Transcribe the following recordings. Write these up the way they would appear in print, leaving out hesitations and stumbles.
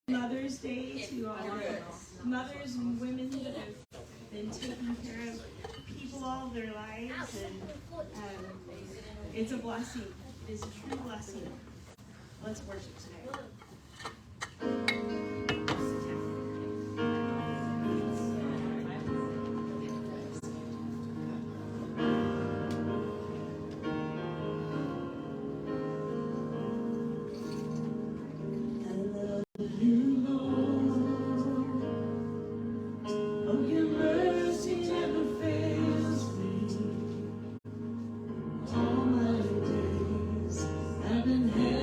Mother's Day to all the mothers and women that have been taking care of people all their lives, and it's a blessing. It's a true blessing. Let's worship today. All my days I've been held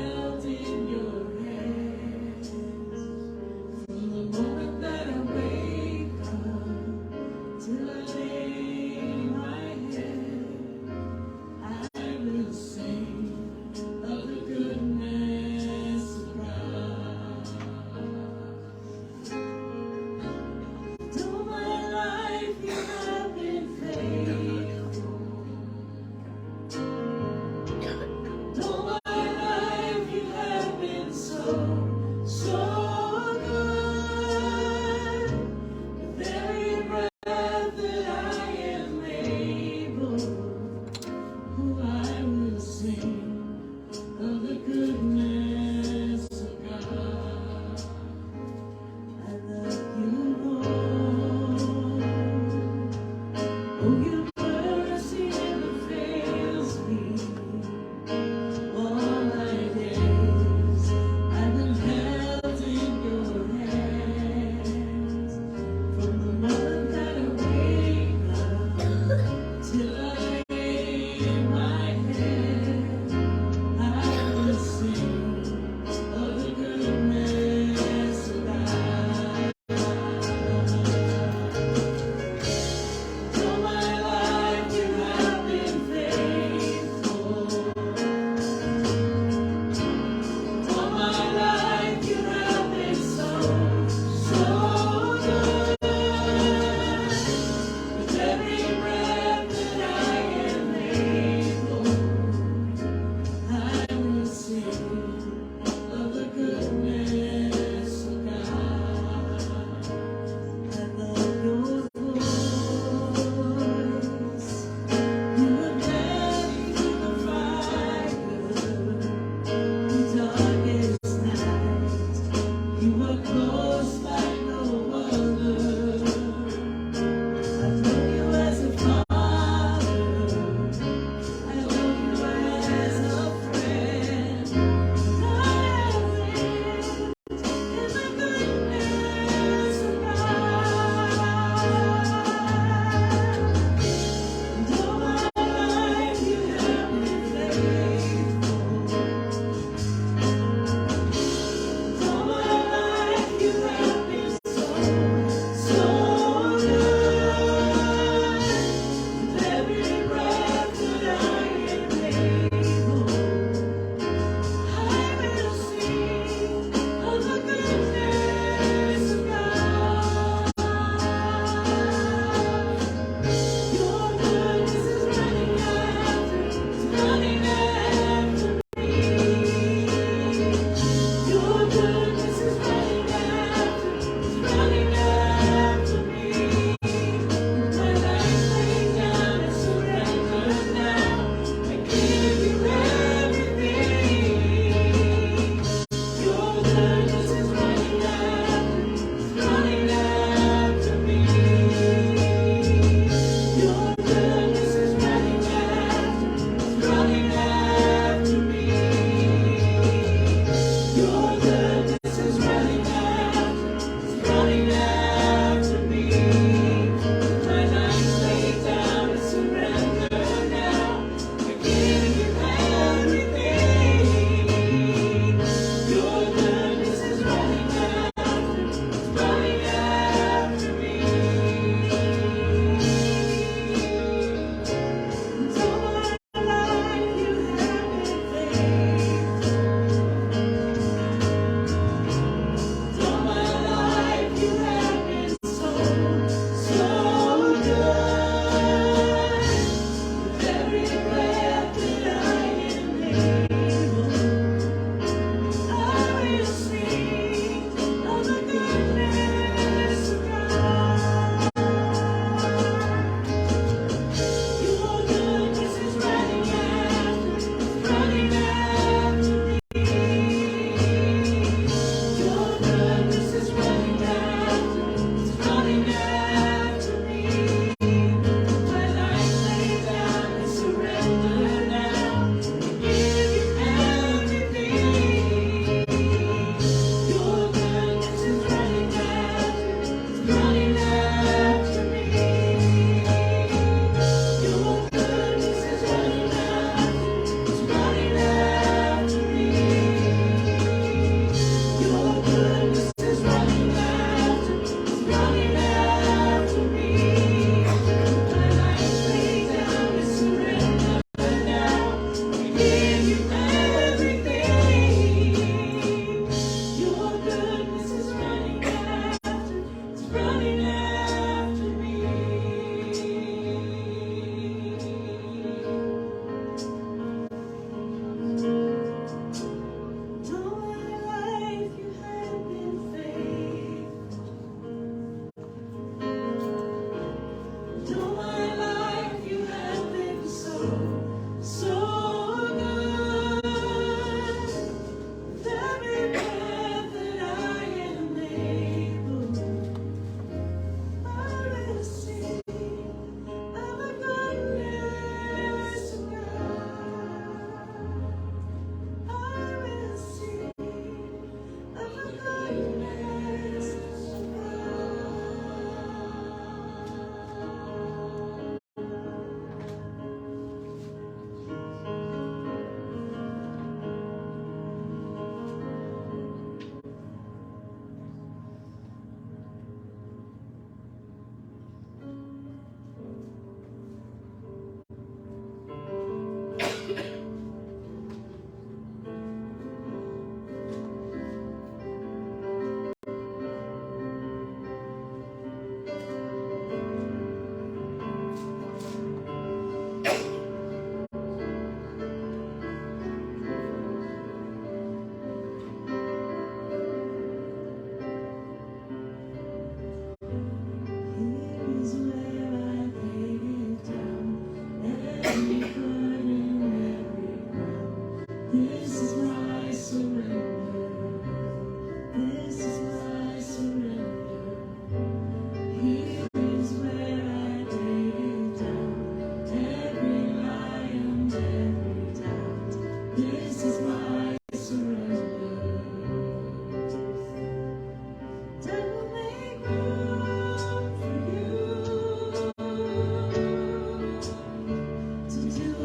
To do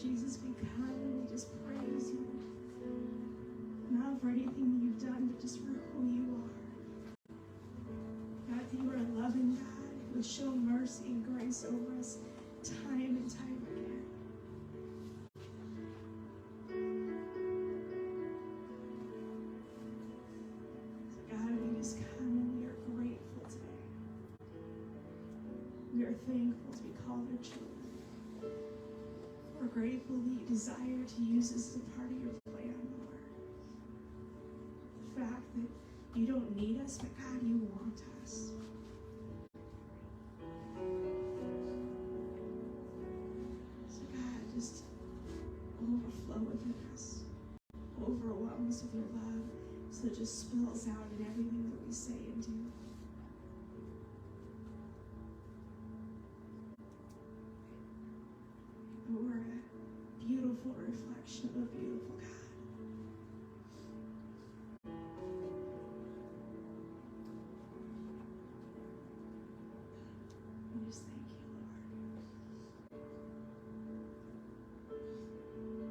Jesus, we come and we just praise you. Not for anything you've done, but just for who you are. God, that you are a loving God who has shown mercy and grace over us time and time again. So God, we just come and we are grateful today. We are thankful to be called your children. We're grateful that you desire to use us as a part of your plan, Lord. The fact that you don't need us, but God, you want us. So God, just overflow within us. Overwhelm us with your love so it just spills out in everything that we say and do. We're a beautiful reflection of a beautiful God. We just thank you, Lord.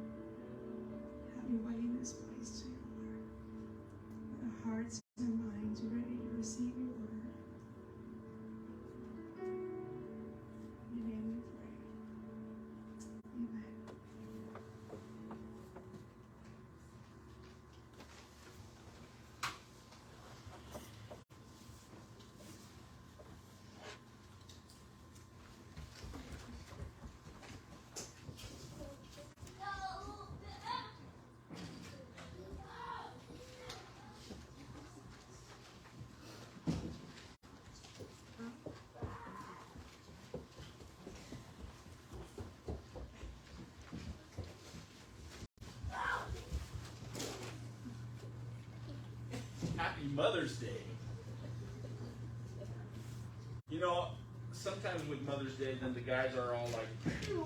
Mother's Day. You know, sometimes with Mother's Day, then the guys are all like,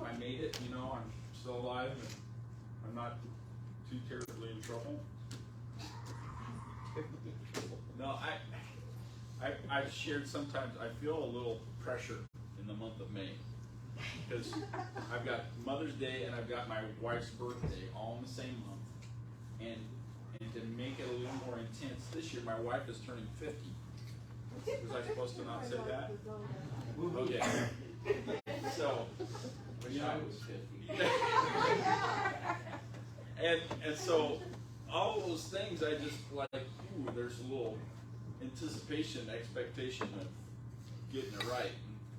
I made it, you know, I'm still alive, and I'm not too terribly in trouble. No, I've shared sometimes I feel a little pressure in the month of May because I've got Mother's Day and I've got my wife's birthday all in the same month. And to make it a little more intense, this year my wife is turning 50. Was I supposed to not say that? Okay. So, Wish I was 50. and so all those things I just like, ooh, there's a little anticipation, expectation of getting it right.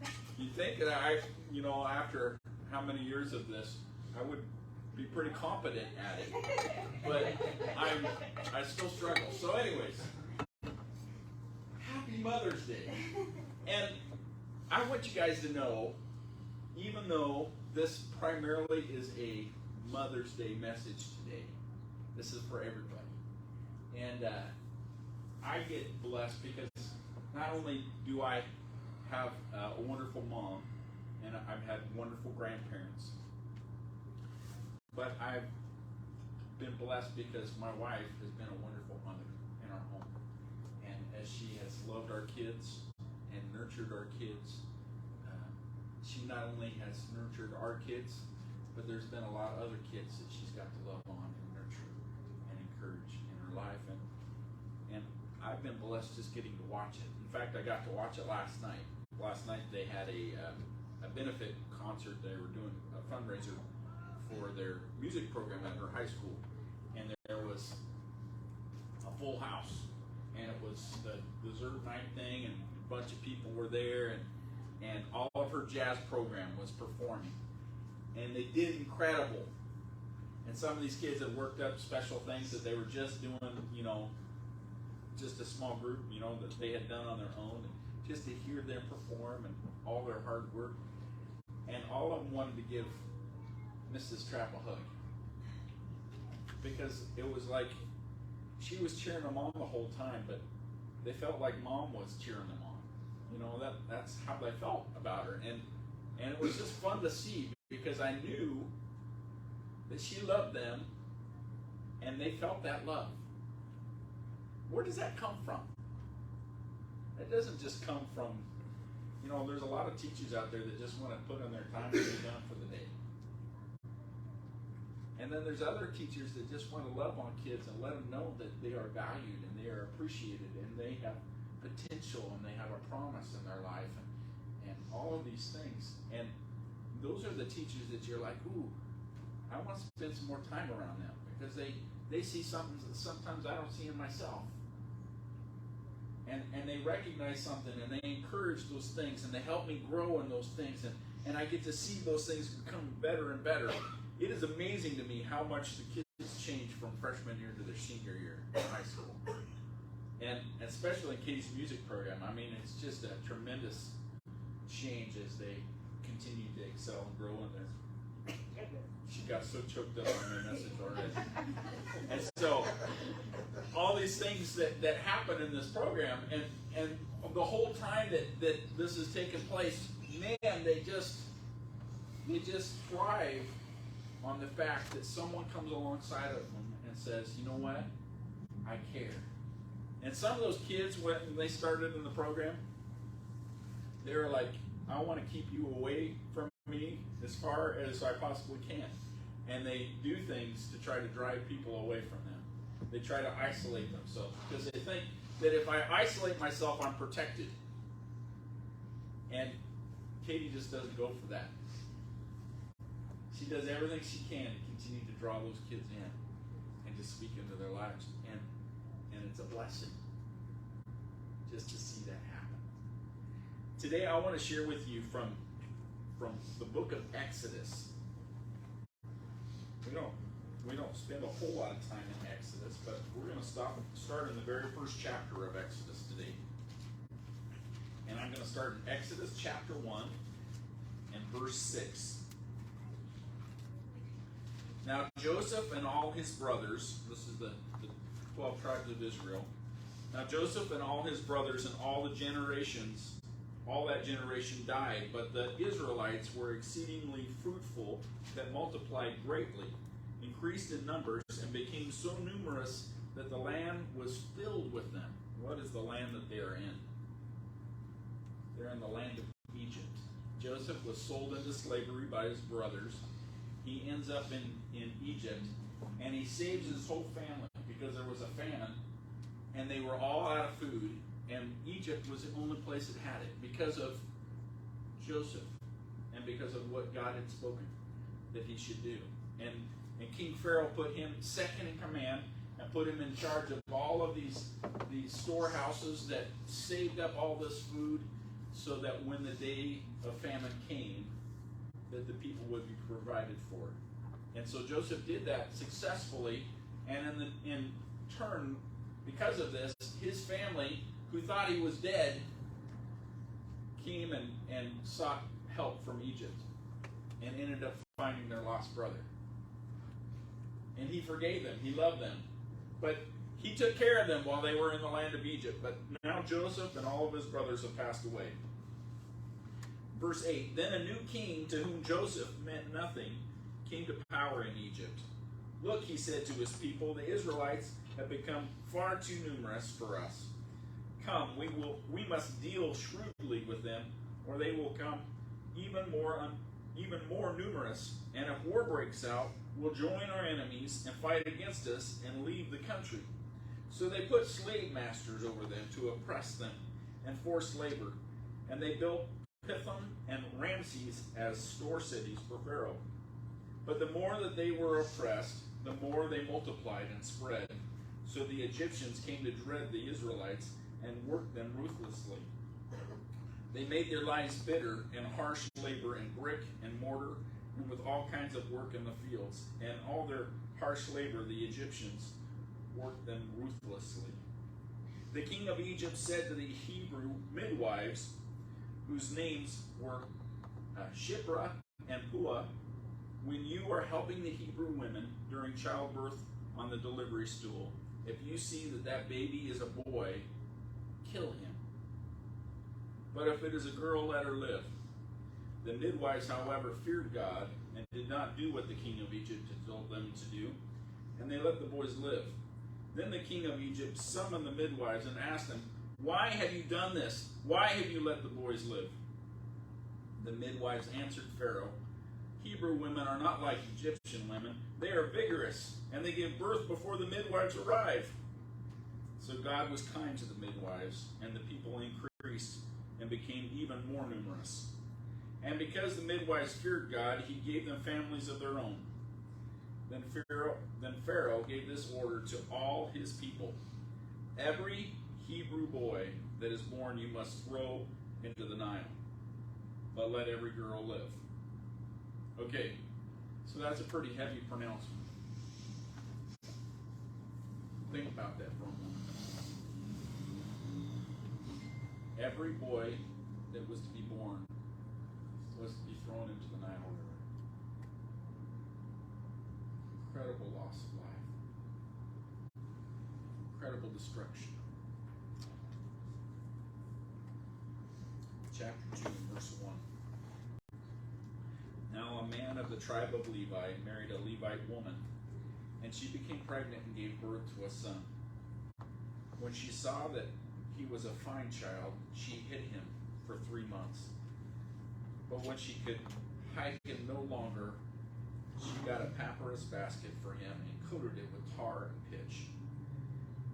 And you think that after how many years of this, I would be pretty competent at it, but I still struggle. So anyways, happy Mother's Day. And I want you guys to know, even though this primarily is a Mother's Day message today, this is for everybody. And I get blessed because not only do I have a wonderful mom, and I've had wonderful grandparents, but I've been blessed because my wife has been a wonderful mother in our home. And as she has loved our kids and nurtured our kids, she not only has nurtured our kids, but there's been a lot of other kids that she's got to love on and nurture and encourage in her life. And I've been blessed just getting to watch it. In fact, I got to watch it last night. Last night they had a benefit concert. They were doing a fundraiser for their music program at her high school, and there was a full house, and it was the dessert night thing, and a bunch of people were there, and all of her jazz program was performing, and they did incredible. And some of these kids had worked up special things that they were just doing, just a small group, that they had done on their own, and just to hear them perform and all their hard work, and all of them wanted to give Mrs. Trapp a hug, because it was like she was cheering them on the whole time, but they felt like Mom was cheering them on. That's how they felt about her, and it was just fun to see, because I knew that she loved them, and they felt that love. Where does that come from? It doesn't just come from, there's a lot of teachers out there that just want to put in their time and be done for the day. And then there's other teachers that just want to love on kids and let them know that they are valued and they are appreciated and they have potential and they have a promise in their life and all of these things. And those are the teachers that you're like, ooh, I want to spend some more time around them, because they see something that sometimes I don't see in myself. And they recognize something and they encourage those things and they help me grow in those things, and I get to see those things become better and better. It is amazing to me how much the kids change from freshman year to their senior year in high school. And especially in Katie's music program, I mean, it's just a tremendous change as they continue to excel and grow in there. She got so choked up on my message already. And so, all these things that happen in this program, and the whole time that this is taking place, man, they just thrive on the fact that someone comes alongside of them and says, you know what, I care. And some of those kids, when they started in the program, they were like, I want to keep you away from me as far as I possibly can. And they do things to try to drive people away from them. They try to isolate themselves because they think that if I isolate myself, I'm protected. And Katie just doesn't go for that. She does everything she can to continue to draw those kids in and to speak into their lives. And it's a blessing just to see that happen. Today I want to share with you from the book of Exodus. We don't spend a whole lot of time in Exodus, but we're going to start in the very first chapter of Exodus today. And I'm going to start in Exodus chapter 1 and verse 6. Now Joseph and all his brothers, this is the 12 tribes of Israel, Now Joseph and all his brothers and all that generation died, but the Israelites were exceedingly fruitful, that multiplied greatly, increased in numbers, and became so numerous that the land was filled with them. What is the land that they are in? They're in the land of Egypt. Joseph was sold into slavery by his brothers. He ends up in Egypt, and he saves his whole family because there was a famine, and they were all out of food, and Egypt was the only place that had it because of Joseph and because of what God had spoken that he should do. And King Pharaoh put him second in command and put him in charge of all of these storehouses that saved up all this food so that when the day of famine came, that the people would be provided for. And so Joseph did that successfully, and in turn, because of this, his family, who thought he was dead, came and sought help from Egypt and ended up finding their lost brother. And he forgave them. He loved them. But he took care of them while they were in the land of Egypt. But now Joseph and all of his brothers have passed away. Verse 8, then a new king to whom Joseph meant nothing came to power in Egypt. Look, he said to his people, the Israelites have become far too numerous for us. Come, we must deal shrewdly with them, or they will come even more numerous, and if war breaks out, we'll join our enemies and fight against us and leave the country. So they put slave masters over them to oppress them and force labor, and they built Pithom and Ramses as store cities for Pharaoh. But the more that they were oppressed, the more they multiplied and spread. So the Egyptians came to dread the Israelites and worked them ruthlessly. They made their lives bitter in harsh labor in brick and mortar and with all kinds of work in the fields. And all their harsh labor the Egyptians worked them ruthlessly. The king of Egypt said to the Hebrew midwives, whose names were Shiphrah and Puah, when you are helping the Hebrew women during childbirth on the delivery stool, if you see that baby is a boy, kill him. But if it is a girl, let her live. The midwives, however, feared God and did not do what the king of Egypt had told them to do, and they let the boys live. Then the king of Egypt summoned the midwives and asked them, why have you done this? Why have you let the boys live? The midwives answered Pharaoh, Hebrew women are not like Egyptian women. They are vigorous, and they give birth before the midwives arrive. So God was kind to the midwives, and the people increased and became even more numerous. And because the midwives feared God, he gave them families of their own. Then Pharaoh gave this order to all his people. Every Hebrew boy that is born you must throw into the Nile, but let every girl live. Okay, so that's a pretty heavy pronouncement. Think about that for a moment. Every boy that was to be born was to be thrown into the Nile River. Incredible loss of life. Incredible destruction. Chapter 2, verse 1. Now a man of the tribe of Levi married a Levite woman, and she became pregnant and gave birth to a son. When she saw that he was a fine child, she hid him for 3 months. But when she could hide him no longer, she got a papyrus basket for him and coated it with tar and pitch.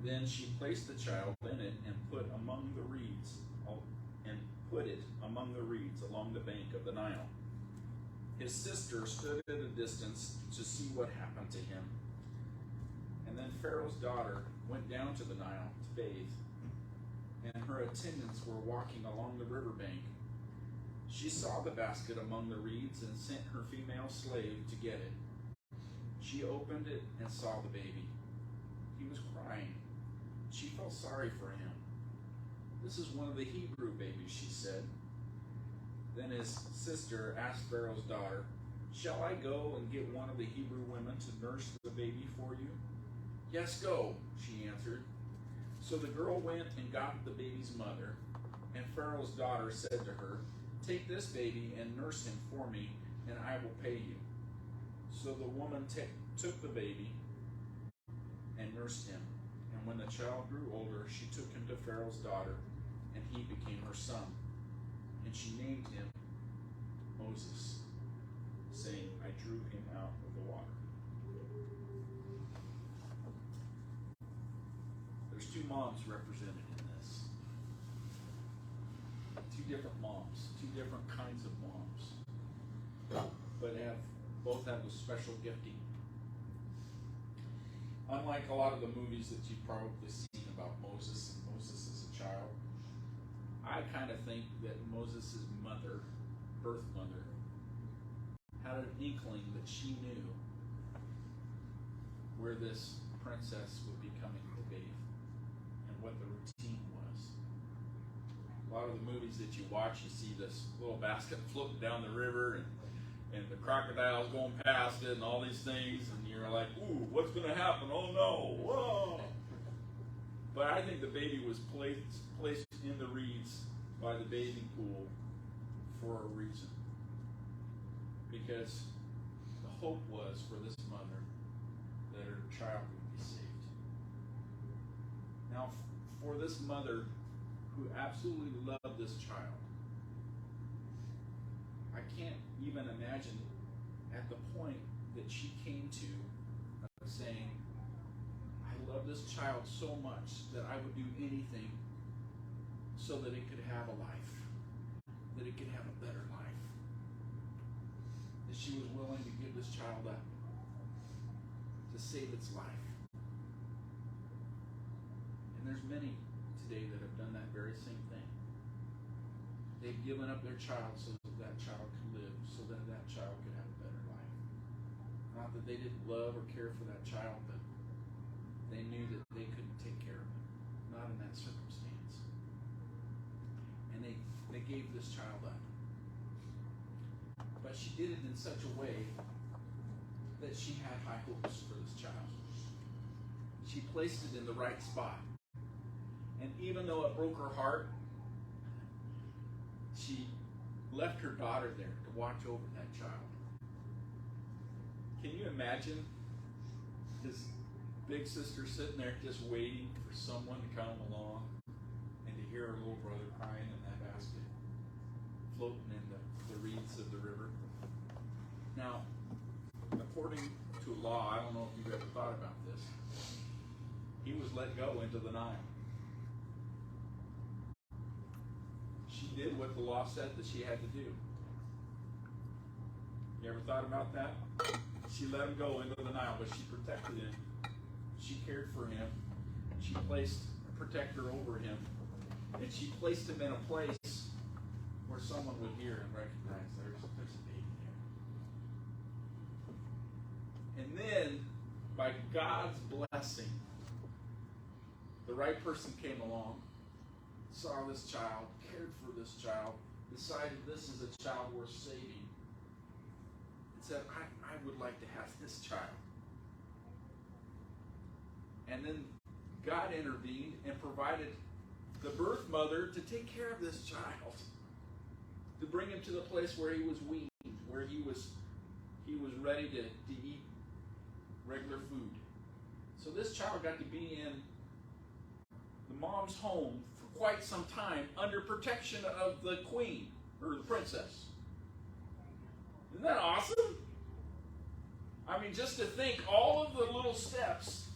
Then she placed the child in it and put it among the reeds along the bank of the Nile. His sister stood at a distance to see what happened to him. And then Pharaoh's daughter went down to the Nile to bathe, and her attendants were walking along the riverbank. She saw the basket among the reeds and sent her female slave to get it. She opened it and saw the baby. He was crying. She felt sorry for him. This is one of the Hebrew babies, she said. Then his sister asked Pharaoh's daughter, shall I go and get one of the Hebrew women to nurse the baby for you? Yes, go, she answered. So the girl went and got the baby's mother, and Pharaoh's daughter said to her, "Take this baby and nurse him for me, and I will pay you." So the woman took the baby and nursed him. And when the child grew older, she took him to Pharaoh's daughter, and he became her son. And she named him Moses, saying, "I drew him out of the water." There's two moms represented in this. Two different moms, two different kinds of moms, but both have a special gifting. Unlike a lot of the movies that you've probably seen about Moses and Moses as a child, I kind of think that Moses' mother, birth mother, had an inkling that she knew where this princess would be coming to bathe and what the routine was. A lot of the movies that you watch, you see this little basket floating down the river and the crocodiles going past it and all these things, and you're like, ooh, what's going to happen? Oh no, whoa. But I think the baby was placed in the reeds by the bathing pool for a reason. Because the hope was for this mother that her child would be saved. Now, for this mother who absolutely loved this child, I can't even imagine at the point that she came to saying, "I love this child so much that I would do anything so that it could have a life, that it could have a better life." That she was willing to give this child up to save its life. And there's many today that have done that very same thing. They've given up their child so that that child could live, so that that child could have a better life. Not that they didn't love or care for that child, but they knew that they couldn't take care of him. Not in that circumstance. And they gave this child up. But she did it in such a way that she had high hopes for this child. She placed it in the right spot. And even though it broke her heart, she left her daughter there to watch over that child. Can you imagine his big sister sitting there just waiting for someone to come along and to hear her little brother crying in that basket, floating in the reeds of the river? Now, according to law, I don't know if you've ever thought about this, he was let go into the Nile. She did what the law said that she had to do. You ever thought about that? She let him go into the Nile, but she protected him. She cared for him. She placed a protector over him. And she placed him in a place where someone would hear and recognize there's a baby there. And then, by God's blessing, the right person came along, saw this child, cared for this child, decided this is a child worth saving, and said, I would like to have this child. And then God intervened and provided the birth mother to take care of this child, to bring him to the place where he was weaned, where he was ready to eat regular food. So this child got to be in the mom's home for quite some time under protection of the queen, or the princess. Isn't that awesome? I mean, just to think all of the little steps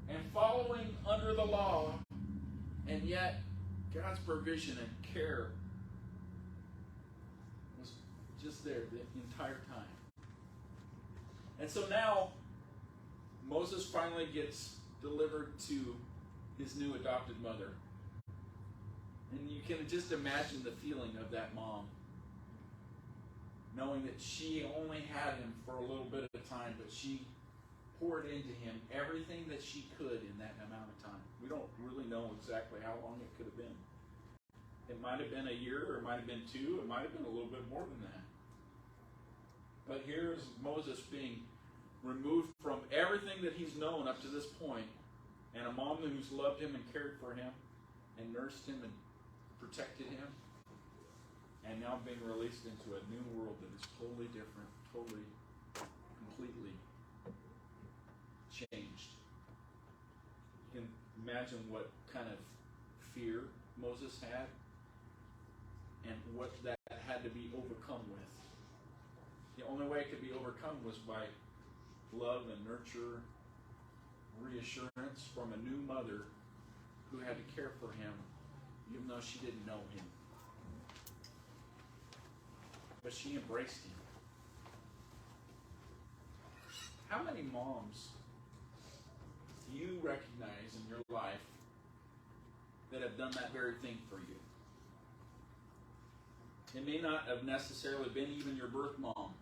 and following under the law, and yet God's provision and care was just there the entire time. And so now Moses finally gets delivered to his new adopted mother. And you can just imagine the feeling of that mom, knowing that she only had him for a little bit of time, but she poured into him everything that she could in that amount of time. We don't really know exactly how long it could have been. It might have been a year, or it might have been 2, it might have been a little bit more than that. But here's Moses being removed from everything that he's known up to this point and a mom who's loved him and cared for him and nursed him and protected him, and now being released into a new world that is totally different, totally, completely changed. You can imagine what kind of fear Moses had and what that had to be overcome with. The only way it could be overcome was by love and nurture, reassurance from a new mother who had to care for him even though she didn't know him. But she embraced him. How many moms do you recognize in your life that have done that very thing for you? It may not have necessarily been even your birth mom,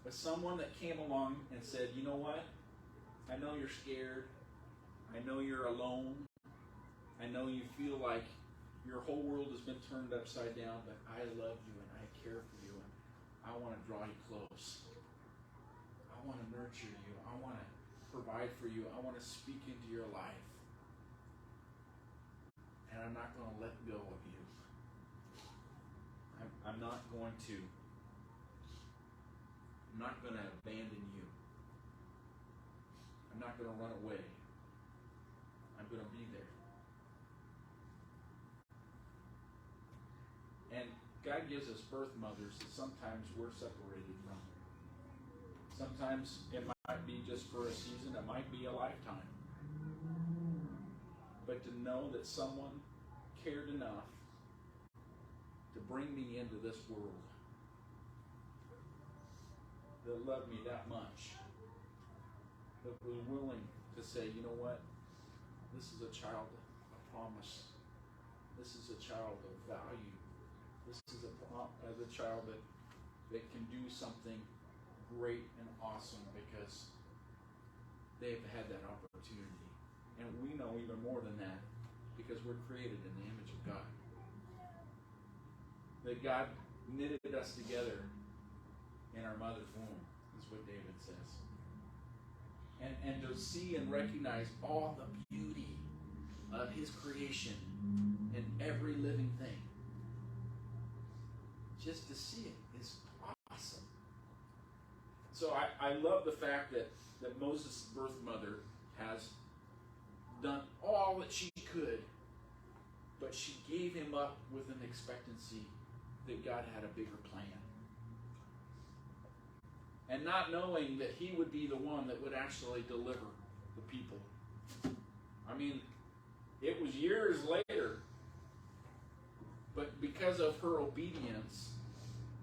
but someone that came along and said, you know what? I know you're scared. I know you're alone. I know you feel like your whole world has been turned upside down, but I love you and I care for you and I want to draw you close. I want to nurture you. I want to provide for you. I want to speak into your life. And I'm not going to let go of you. I'm not going to abandon you. I'm not going to run away. I'm going to be there. And God gives us birth mothers that sometimes we're separated from. Sometimes it might be just for a season. It might be a lifetime. But to know that someone cared enough to bring me into this world, that loved me that much, that was willing to say, you know what, this is a child of promise. This is a child of value. This is a child that can do something great and awesome because they've had that opportunity. And we know even more than that because we're created in the image of God. That God knitted us together in our mother's womb, is what David says. And to see and recognize all the beauty of his creation in every living thing. Just to see it is awesome. So I love the fact that Moses' birth mother has done all that she could, but she gave him up with an expectancy that God had a bigger plan. And not knowing that he would be the one that would actually deliver the people. I mean, it was years later, but because of her obedience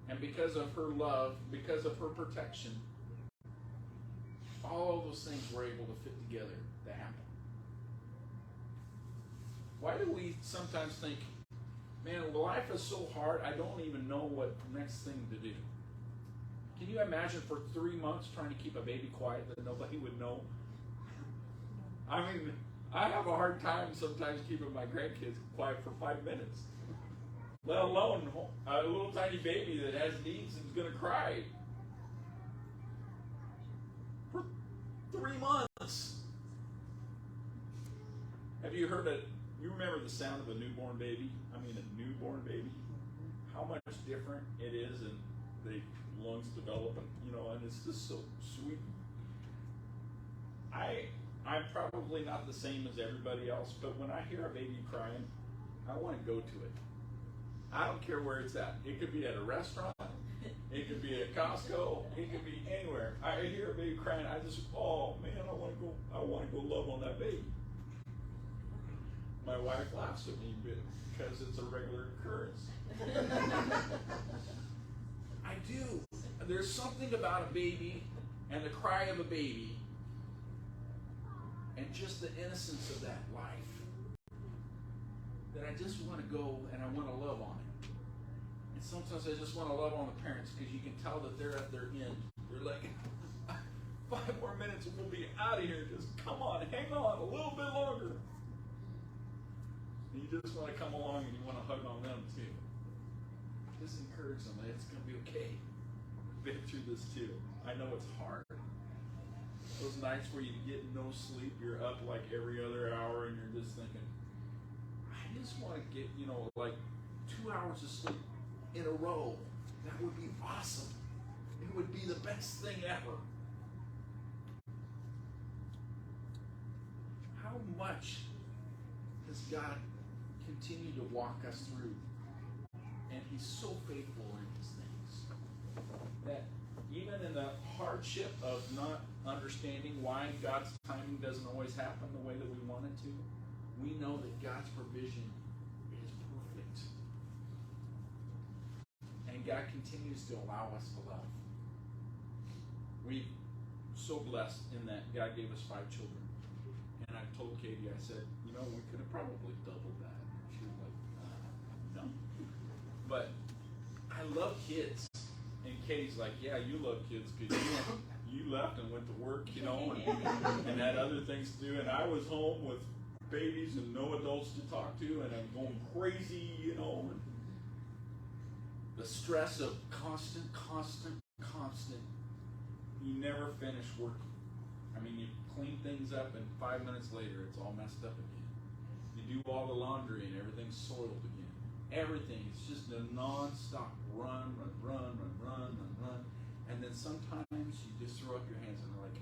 and because of her love, because of her protection, all of those things were able to fit together to happen. Why do we sometimes think, man, life is so hard, I don't even know what next thing to do? Can you imagine for 3 months trying to keep a baby quiet that nobody would know? I mean, I have a hard time sometimes keeping my grandkids quiet for 5 minutes. Let alone a little tiny baby that has needs and is going to cry. For 3 months. Have you heard it? You remember the sound of a newborn baby? I mean, a newborn baby? How much different it is, and the lungs develop, and it's just so sweet. I'm probably not the same as everybody else, but when I hear a baby crying, I want to go to it. I don't care where it's at. It could be at a restaurant. It could be at Costco. It could be anywhere. I hear a baby crying. I just, oh man, I want to go love on that baby. My wife laughs at me because it's a regular occurrence. I do. There's something about a baby and the cry of a baby and just the innocence of that life that I just want to go and I want to love on it. And sometimes I just want to love on the parents because you can tell that they're at their end. They're like, 5 more minutes and we'll be out of here. Just come on, hang on a little bit longer. And you just want to come along and you want to hug on them too. Just encourage them that it's going to be okay. We've been through this too. I know it's hard. Those nights where you get no sleep, you're up like every other hour, and you're just thinking, I just want to get, like 2 hours of sleep in a row. That would be awesome. It would be the best thing ever. How much has God continued to walk us through? And He's so faithful in His things that even in the hardship of not understanding why God's timing doesn't always happen the way that we want it to, we know that God's provision is perfect. And God continues to allow us to love. We're so blessed in that God gave us 5 children. And I told Katie, I said, we could have probably doubled that. She was like, no. But I love kids. And Katie's like, yeah, you love kids because you left and went to work, and had other things to do. And I was home with babies and no adults to talk to, and I'm going crazy, and the stress of constant. You never finish working. I mean, you clean things up, and 5 minutes later, it's all messed up again. You do all the laundry, and everything's soiled again. Everything. It's just a non-stop run. And then sometimes you just throw up your hands and are like,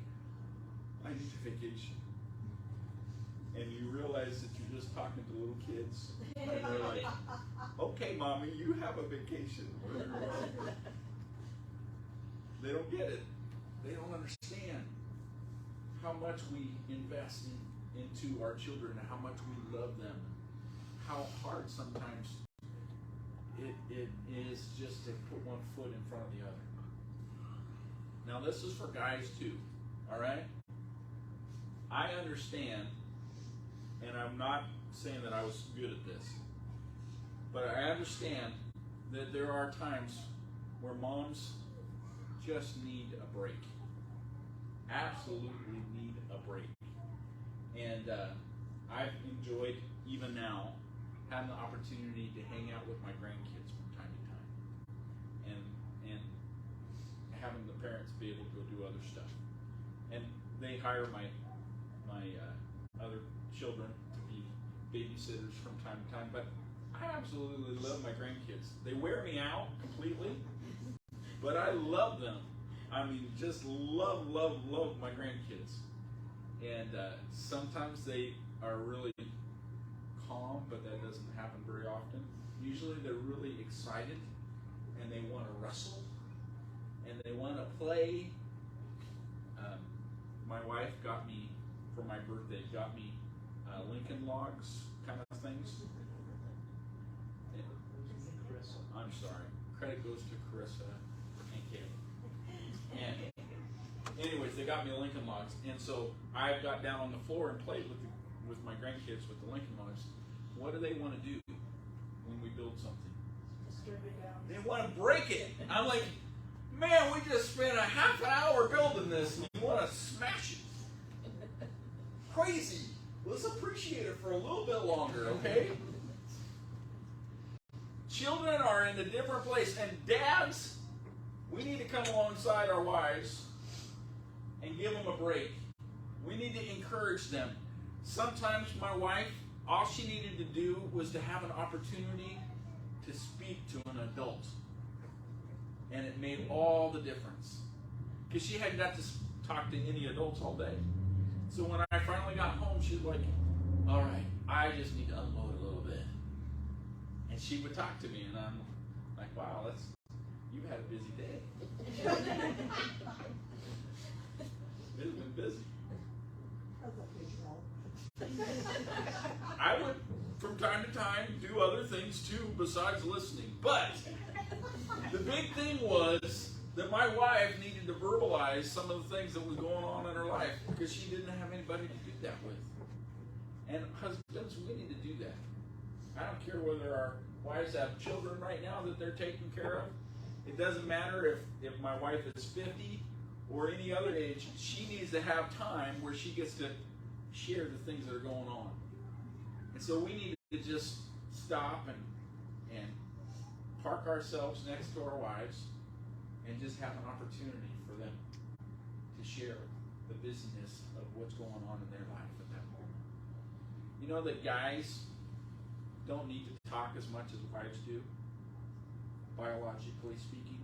I need a vacation. And you realize that you're just talking to little kids. And they're like, okay, Mommy, you have a vacation. They don't get it. They don't understand how much we invest into our children and how much we love them. How hard sometimes it is just to put one foot in front of the other. Now this is for guys too, all right? I understand, and I'm not saying that I was good at this, but I understand that there are times where moms just need a break. Absolutely need a break. And I've enjoyed, even now, having the opportunity to hang out with my grandkids from time to time. And having the parents be able to go do other stuff. And they hire my other children to be babysitters from time to time. But I absolutely love my grandkids. They wear me out completely, but I love them. I mean, just love my grandkids. And sometimes they are really calm, but that doesn't happen very often. Usually they're really excited, and they want to wrestle, and they want to play. My wife got me, for my birthday, Lincoln Logs kind of things. I'm sorry. Credit goes to Carissa and Kaylee. And anyways, they got me Lincoln Logs, and so I got down on the floor and played with my grandkids with the Lincoln Logs. What do they want to do when we build something? They want to break it. I'm like, man, we just spent a half an hour building this, and you want to smash it? Crazy. Let's appreciate it for a little bit longer, okay? Children are in a different place, and dads, we need to come alongside our wives and give them a break. We need to encourage them. Sometimes my wife, all she needed to do was to have an opportunity to speak to an adult. And it made all the difference. Because she hadn't got to talk to any adults all day. So when I finally got home, she was like, all right, I just need to unload a little bit. And she would talk to me, and I'm like, wow, you've had a busy day. It's been busy. I would, from time to time, do other things too besides listening. But the big thing was that my wife needed to verbalize some of the things that was going on in her life because she didn't have anybody to do that with. And husbands, we need to do that. I don't care whether our wives have children right now that they're taking care of. It doesn't matter if my wife is 50 or any other age. She needs to have time where she gets to share the things that are going on. And so we need to just stop and park ourselves next to our wives and just have an opportunity for them to share the busyness of what's going on in their life at that moment. You know that guys don't need to talk as much as wives do, biologically speaking.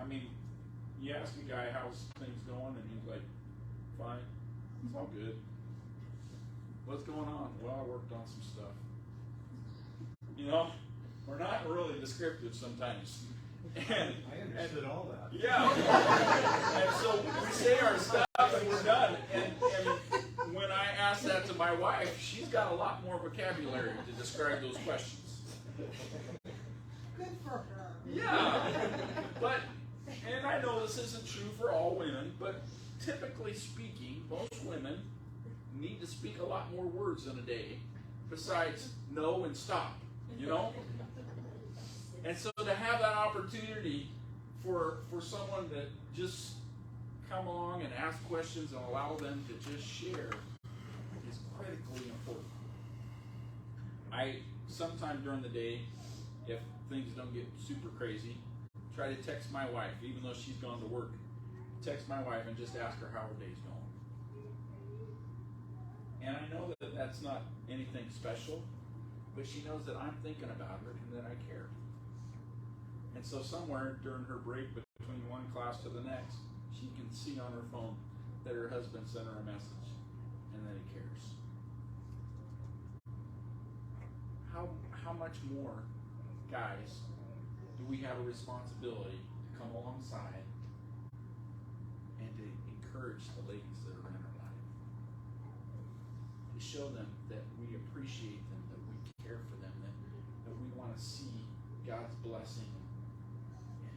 I mean, you ask a guy how's things going, and he's like, fine, it's all good. What's going on? Well, I worked on some stuff. You know, we're not really descriptive sometimes. And I understood all that. yeah. And so we say our stuff and we're done. And when I ask that to my wife, she's got a lot more vocabulary to describe those questions. Good for her. Yeah. But, and I know this isn't true for all women, but typically speaking, most women need to speak a lot more words in a day besides no and stop, you know? And so to have that opportunity for someone to just come along and ask questions and allow them to just share is critically important. I, sometime during the day, if things don't get super crazy, try to text my wife, even though she's gone to work. Text my wife and just ask her how her day's going. And I know that that's not anything special, but she knows that I'm thinking about her and that I care. And so somewhere during her break between one class to the next, she can see on her phone that her husband sent her a message and that he cares. How much more, guys, do we have a responsibility to come alongside and to encourage the ladies that are in our life? To show them that we appreciate them, that we care for them, that we want to see God's blessing and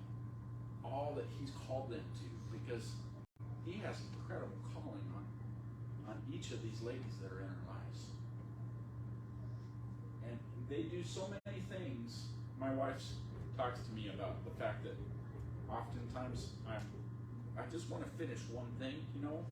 all that He's called them to, because He has incredible calling on each of these ladies that are in our lives. And they do so many things. My wife talks to me about the fact that oftentimes I just want to finish one thing, you know?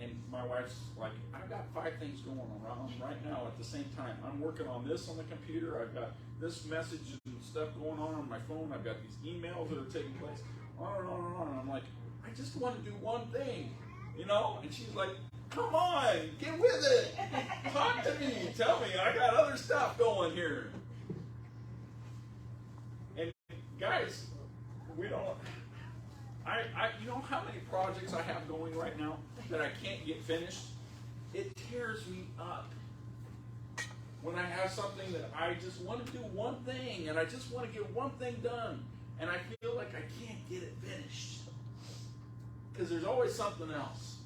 And my wife's like, I've got 5 things going on right now at the same time. I'm working on this on the computer. I've got this message and stuff going on my phone. I've got these emails that are taking place. On and on and on. And I'm like, I just want to do one thing, you know? And she's like, come on, get with it. Talk to me. Tell me. I got other stuff going here. And guys, we don't... you know how many projects I have going right now that I can't get finished? It tears me up when I have something that I just want to do one thing and I just want to get one thing done and I feel like I can't get it finished because there's always something else.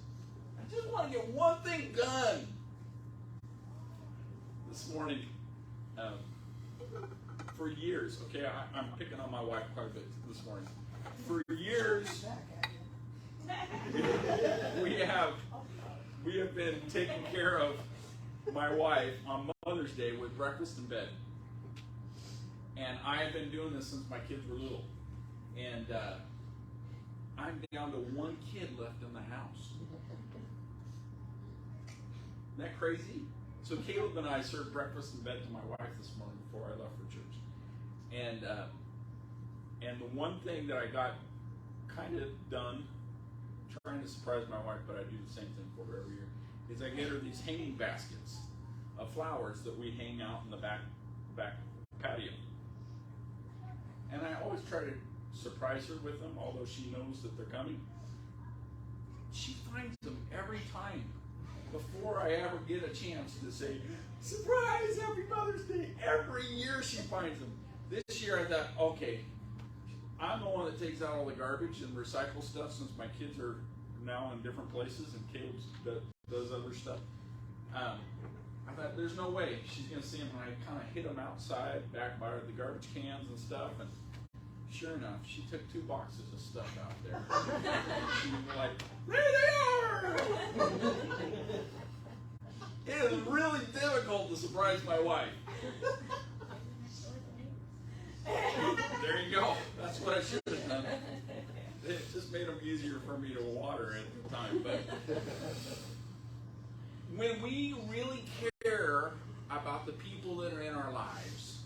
I just want to get one thing done. This morning, for years, okay, I'm picking on my wife quite a bit this morning. For years, we have been taking care of my wife on Mother's Day with breakfast in bed. And I've been doing this since my kids were little. And I'm down to one kid left in the house. Isn't that crazy? So Caleb and I served breakfast in bed to my wife this morning before I left for church. And the one thing that I got kind of done, trying to surprise my wife, but I do the same thing for her every year, is I get her these hanging baskets of flowers that we hang out in the back patio. And I always try to surprise her with them, although she knows that they're coming. She finds them every time before I ever get a chance to say, surprise, happy Mother's Day. Every year she finds them. This year I thought, okay, I'm the one that takes out all the garbage and recycle stuff since my kids are now in different places and Caleb does other stuff. I thought, there's no way she's going to see them. And I kind of hid them outside, back by the garbage cans and stuff. And sure enough, she took 2 boxes of stuff out there. She was like, there they are! It is really difficult to surprise my wife. There you go. That's what I should have done. It just made them easier for me to water at the time. But when we really care about the people that are in our lives,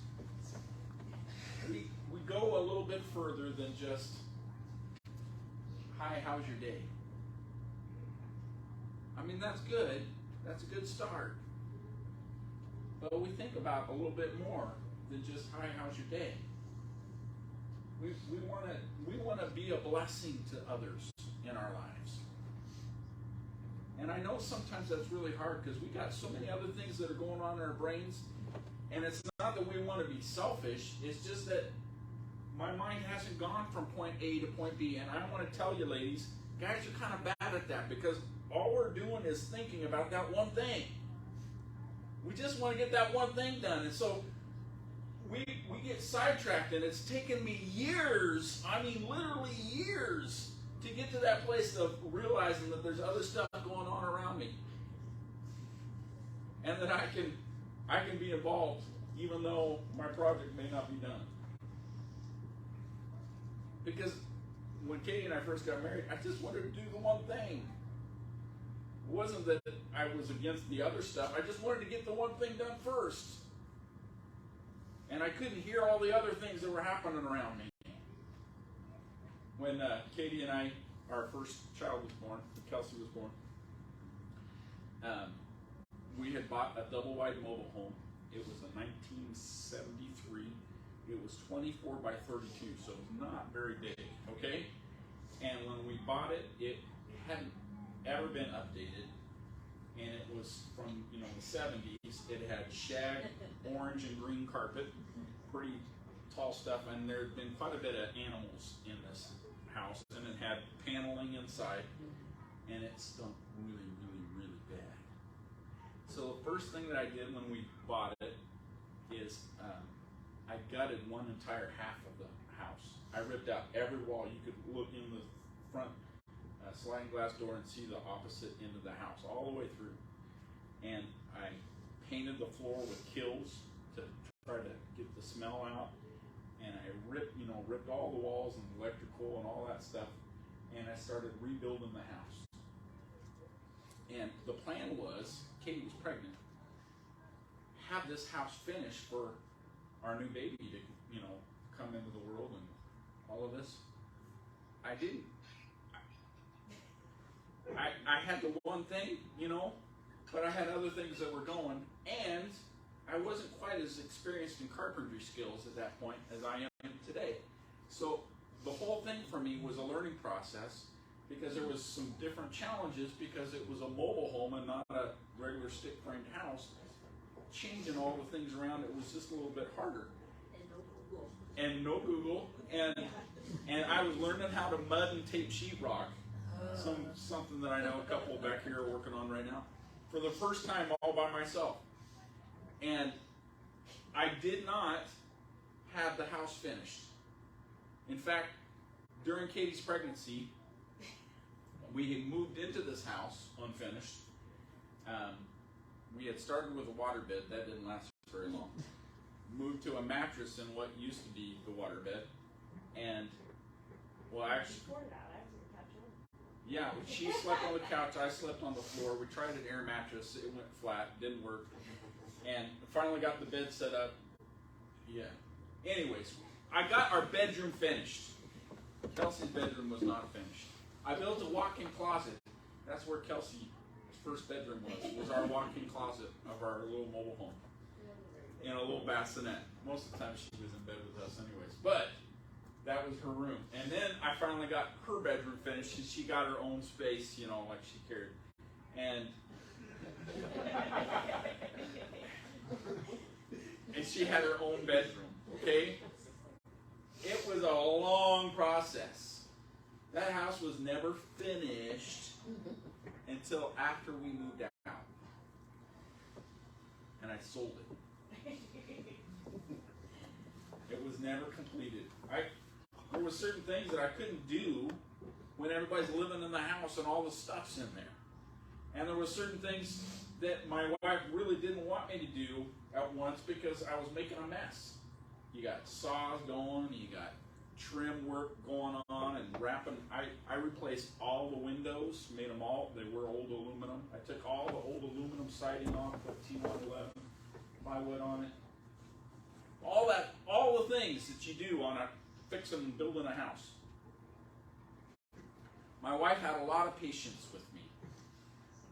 we go a little bit further than just, hi, how's your day? I mean, that's good. That's a good start. But we think about a little bit more than just, hi, how's your day? We want to be a blessing to others in our lives. And I know sometimes that's really hard because we got so many other things that are going on in our brains. And it's not that we want to be selfish. It's just that my mind hasn't gone from point A to point B. And I want to tell you, ladies, guys are kind of bad at that because all we're doing is thinking about that one thing. We just want to get that one thing done. And so we get sidetracked, and it's taken me years, I mean literally years, to get to that place of realizing that there's other stuff going on around me. And that I can be involved even though my project may not be done. Because when Katie and I first got married, I just wanted to do the one thing. It wasn't that I was against the other stuff. I just wanted to get the one thing done first. And I couldn't hear all the other things that were happening around me. When Katie and I, our first child was born, Kelsey was born, we had bought a double-wide mobile home. It was a 1973. It was 24 by 32, so it was not very big, okay? And when we bought it, it hadn't ever been updated, and it was from, the 70s. It had shag, orange, and green carpet, pretty tall stuff, and there had been quite a bit of animals in this house, and it had paneling inside, and it stunk really, really, really bad. So the first thing that I did when we bought it is I gutted one entire half of the house. I ripped out every wall. You could look in the front sliding glass door and see the opposite end of the house all the way through. And I painted the floor with Kills to try to get the smell out. And I ripped all the walls and electrical and all that stuff. And I started rebuilding the house. And the plan was, Katie was pregnant, have this house finished for our new baby to, come into the world and all of this. I didn't. I had the one thing, but I had other things that were going, and I wasn't quite as experienced in carpentry skills at that point as I am today. So the whole thing for me was a learning process because there was some different challenges because it was a mobile home and not a regular stick-framed house. Changing all the things around it was just a little bit harder. And no Google. And I was learning how to mud and tape sheetrock. Something that I know a couple back here are working on right now. For the first time all by myself. And I did not have the house finished. In fact, during Katie's pregnancy, we had moved into this house unfinished. We had started with a waterbed. That didn't last very long. Moved to a mattress in what used to be the waterbed. And, actually, yeah, she slept on the couch, I slept on the floor. We tried an air mattress, it went flat, didn't work. And finally got the bed set up. Yeah. Anyways, I got our bedroom finished. Kelsey's bedroom was not finished. I built a walk-in closet. That's where Kelsey's first bedroom was our walk-in closet of our little mobile home. In a little bassinet. Most of the time she was in bed with us anyways. But that was her room. And then I finally got her bedroom finished, and she got her own space, like she cared. And she had her own bedroom, okay? It was a long process. That house was never finished until after we moved out. And I sold it. It was never completed. There were certain things that I couldn't do when everybody's living in the house and all the stuff's in there. And there were certain things that my wife really didn't want me to do at once because I was making a mess. You got saws going, you got trim work going on and wrapping. I replaced all the windows, made them all, they were old aluminum. I took all the old aluminum siding off, put T111 plywood on it. All the things that you do on fixing and building a house. My wife had a lot of patience with me.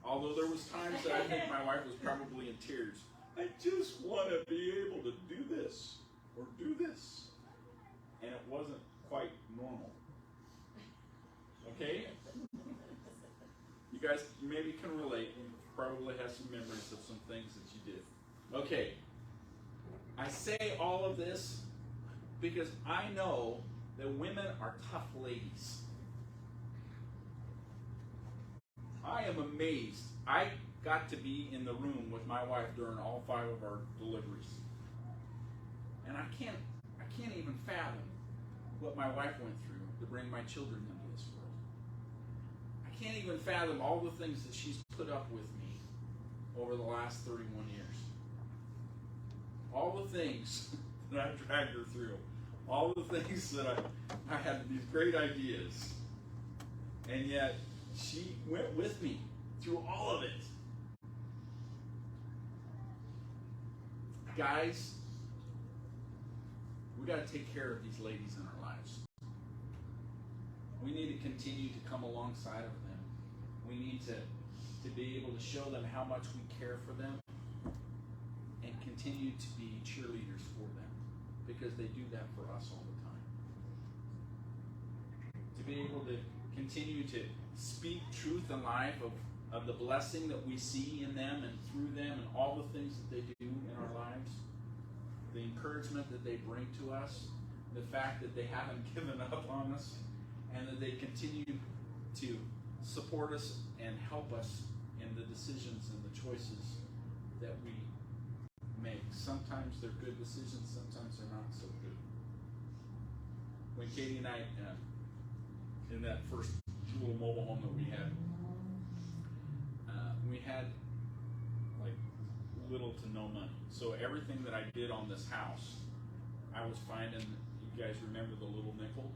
Although there was times that I think my wife was probably in tears. I just want to be able to do this or do this. And it wasn't quite normal. Okay? You guys maybe can relate. You probably have some memories of some things that you did. Okay. I say all of this because I know that women are tough ladies. I am amazed. I got to be in the room with my wife during all 5 of our deliveries. And I can't even fathom what my wife went through to bring my children into this world. I can't even fathom all the things that she's put up with me over the last 31 years. All the things that I dragged her through. All the things that I had these great ideas. And yet, she went with me through all of it. Guys, we got to take care of these ladies in our lives. We need to continue to come alongside of them. We need to be able to show them how much we care for them and continue to be cheerleaders for them, because they do that for us all the time. To be able to continue to speak truth and life of the blessing that we see in them and through them and all the things that they do in our lives, the encouragement that they bring to us, the fact that they haven't given up on us, and that they continue to support us and help us in the decisions and the choices that we make. Sometimes they're good decisions, sometimes they're not so good. When Katie and I, in that first little mobile home that we had like little to no money. So everything that I did on this house, I was finding, you guys remember the little nickel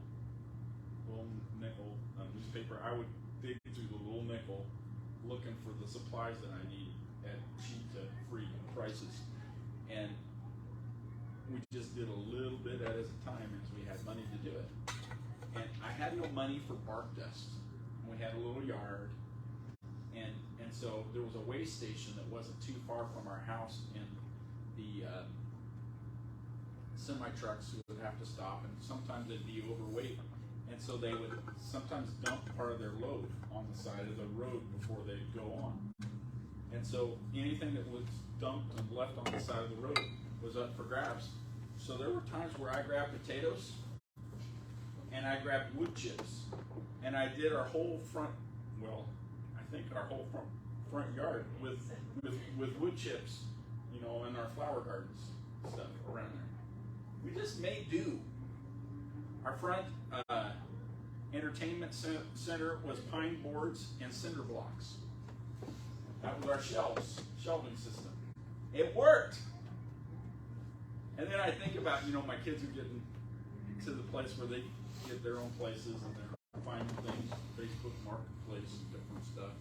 newspaper? I would dig through the little nickel looking for the supplies that I need at cheap to free prices. And we just did a little bit at a time as we had money to do it. And I had no money for bark dust. We had a little yard, and so there was a weigh station that wasn't too far from our house, and the semi-trucks would have to stop, and sometimes they'd be overweight, and so they would sometimes dump part of their load on the side of the road before they'd go on. And so anything that was dumped and left on the side of the road was up for grabs. So there were times where I grabbed potatoes, and I grabbed wood chips, and I did our whole front yard with wood chips, in our flower gardens stuff around there. We just made do. Our front entertainment center was pine boards and cinder blocks. That was our shelving system. It worked. And then I think about, my kids are getting to the place where they get their own places and they're finding things, Facebook Marketplace and different stuff.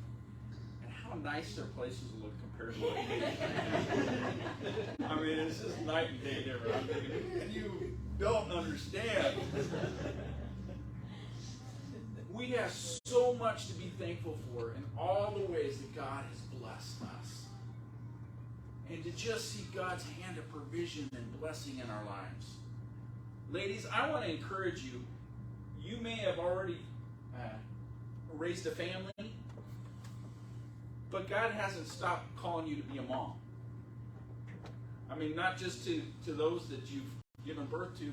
And how nice their places look compared to what they do. I mean, it's just night and day different. I'm thinking, man, you don't understand. We have so much to be thankful for in all the ways that God has blessed us. And to just see God's hand of provision and blessing in our lives. Ladies, I want to encourage you. You may have already raised a family, but God hasn't stopped calling you to be a mom. I mean, not just to those that you've given birth to,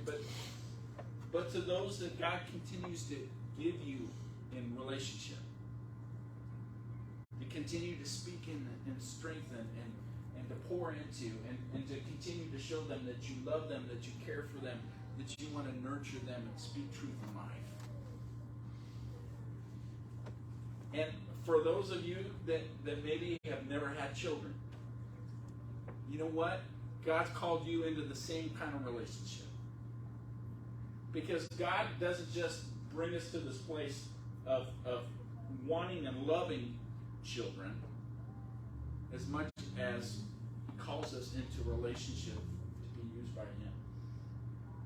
but to those that God continues to give you in relationship. To continue to speak and strengthen and to pour into and to continue to show them that you love them, that you care for them, that you want to nurture them and speak truth in life. And for those of you that maybe have never had children, you know what? God's called you into the same kind of relationship. Because God doesn't just bring us to this place of wanting and loving children as much as He calls us into relationship to be used by Him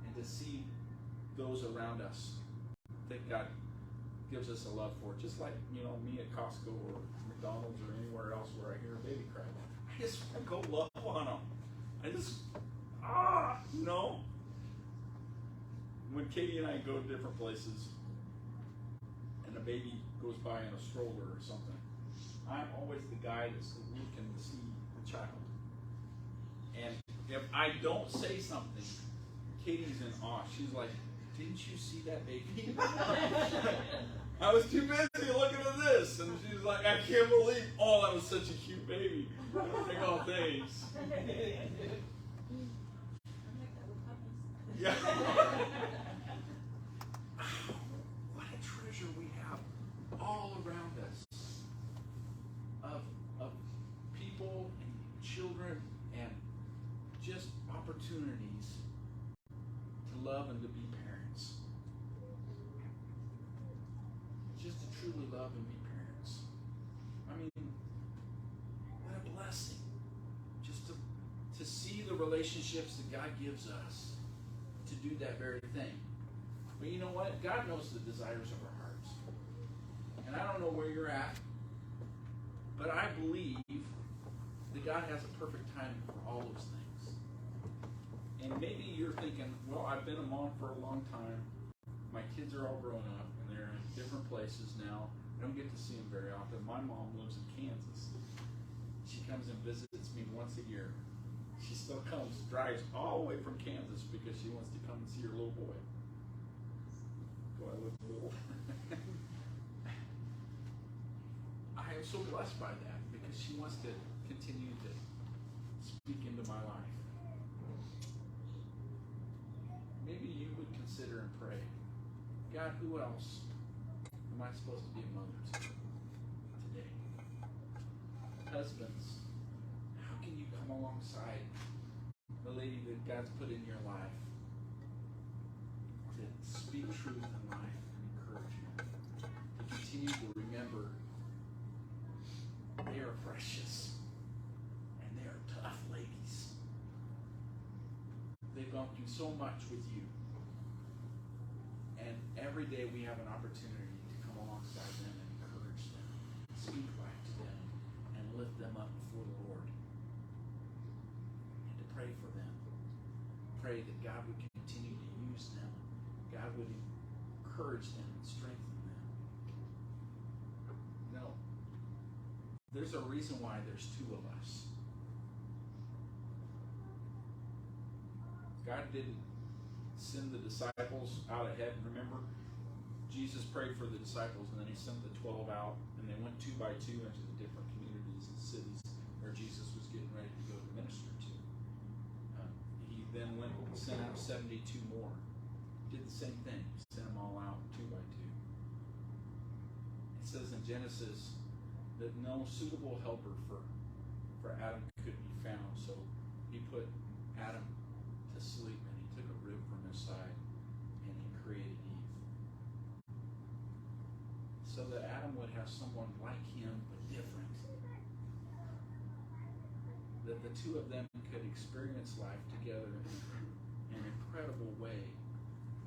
and to see those around us that God gives us a love for it. Just like, me at Costco or McDonald's or anywhere else where I hear a baby cry. I just want to go love on them. I just, When Katie and I go to different places and a baby goes by in a stroller or something, I'm always the guy that's looking to see the child. And if I don't say something, Katie's in awe. She's like, didn't you see that baby? I was too busy looking at this. And she's like, I can't believe, that was such a cute baby. I'm like, thanks. Yeah. What a treasure we have all around us of people and children and just opportunities to love and to be parents. Just to truly love and be parents. I mean, what a blessing. Just to see the relationships that God gives us to do that very thing. But you know what? God knows the desires of our hearts. And I don't know where you're at, but I believe that God has a perfect timing for all those things. And maybe you're thinking, well, I've been a mom for a long time. My kids are all grown up, and they're in different places now. I don't get to see them very often. My mom lives in Kansas. She comes and visits me once a year. She still drives all the way from Kansas because she wants to come and see her little boy. Boy, I look little. I am so blessed by that because she wants to continue to speak into my life. Maybe you would consider and pray, God, who else am I supposed to be a mother to today? Husbands, how can you come alongside the lady that God's put in your life to speak truth in life and encourage you, to continue to remember they are precious and they are tough ladies. They've gone through so much with you, and every day we have an opportunity to come alongside them and encourage them, speak life to them, and lift them up before the Lord. Pray for them. Pray that God would continue to use them. God would encourage them and strengthen them. No. There's a reason why there's two of us. God didn't send the disciples out ahead. Remember, Jesus prayed for the disciples, and then he sent the 12 out, and they went 2 by 2 into the different communities and cities where Jesus was getting ready to go to minister to. He then went and sent out 72 more. Did the same thing. Sent them all out 2 by 2. It says in Genesis that no suitable helper for Adam could be found. So he put Adam to sleep, and he took a rib from his side, and he created Eve. So that Adam would have someone like him, but different. That the two of them could experience life together in an incredible way,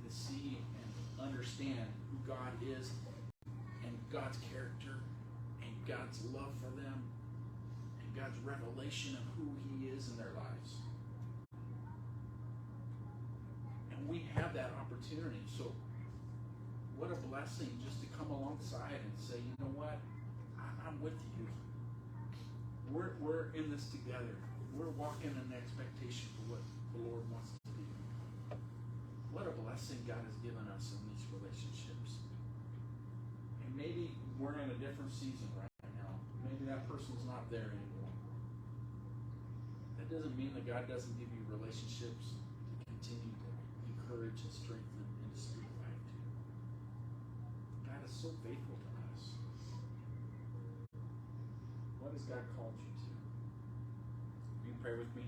to see and understand who God is and God's character and God's love for them and God's revelation of who he is in their lives. And we have that opportunity. So what a blessing just to come alongside and say, you know what, I'm with you. We're in this together. We're walking in expectation for what the Lord wants to do. What a blessing God has given us in these relationships. And maybe we're in a different season right now. Maybe that person's not there anymore. That doesn't mean that God doesn't give you relationships to continue to encourage and strengthen and to speak life to. God is so faithful to us. What has God called you to? Will you pray with me?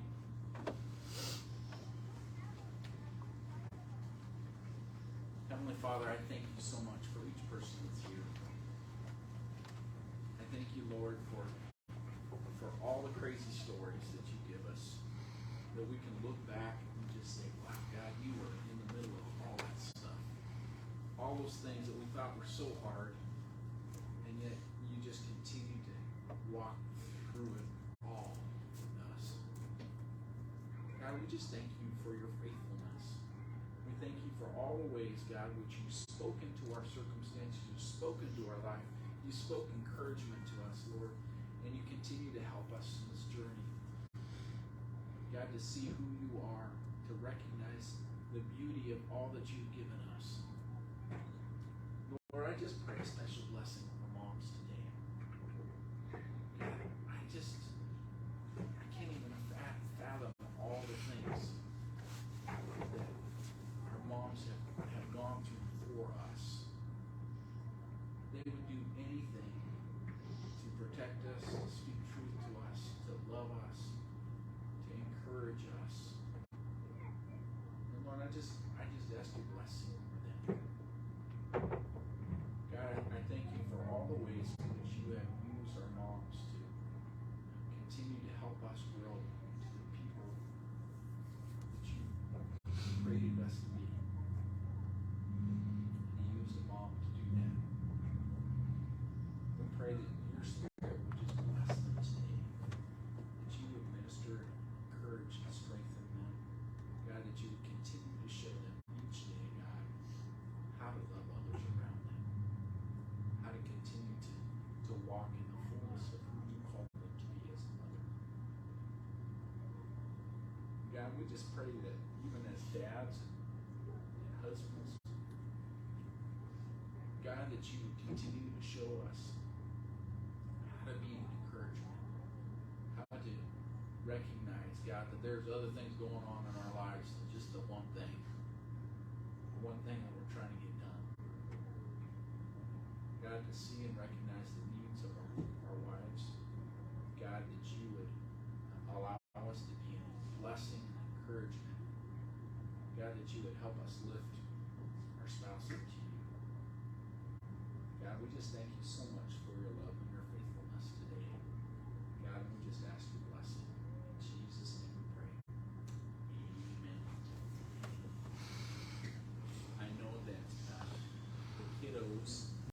Heavenly Father, I thank you so much for each person that's here. I thank you, Lord, for all the crazy stories that you give us, that we can look back and just say, wow, God, you were in the middle of all that stuff. all those things that we thought were so hard, and yet you just continue to walk through it all with us. God, we just thank you for your faithfulness. We thank you for all the ways, God, which you've spoken to our circumstances, you've spoken to our life, you spoke encouragement to us, Lord, and you continue to help us in this journey. God, to see who you are, to recognize the beauty of all that you've given us. Lord, I just pray a special blessing for moms today. God, I can't even fathom all the things that our moms have gone through for us. They would do anything to protect us, to speak truth to us, to love us, to encourage us. And Lord, I just ask your blessing over them. God, I thank you for all the ways in which you have used our moms to continue to help us grow into the people that you created us to be. And you use a mom to do that. We pray that your Spirit would just bless them today, that you would minister, encourage, and strengthen them. God, that you would continue to show them each day, God, how to love others around them, how to continue to walk in the fullness of who you called them to be as a mother. God, we just pray that even as dads and husbands, God, that you would continue to show us how to be an encouragement, how to recognize, God, that there's other things going on in our lives than just the one thing that we're trying to get done. God, to see and recognize the needs of our wives. God, that you would allow us to be a blessing and encouragement. God, that you would help us lift our spouse up to you. God, we just thank you so much for your love and your faithfulness today. God, and we just ask you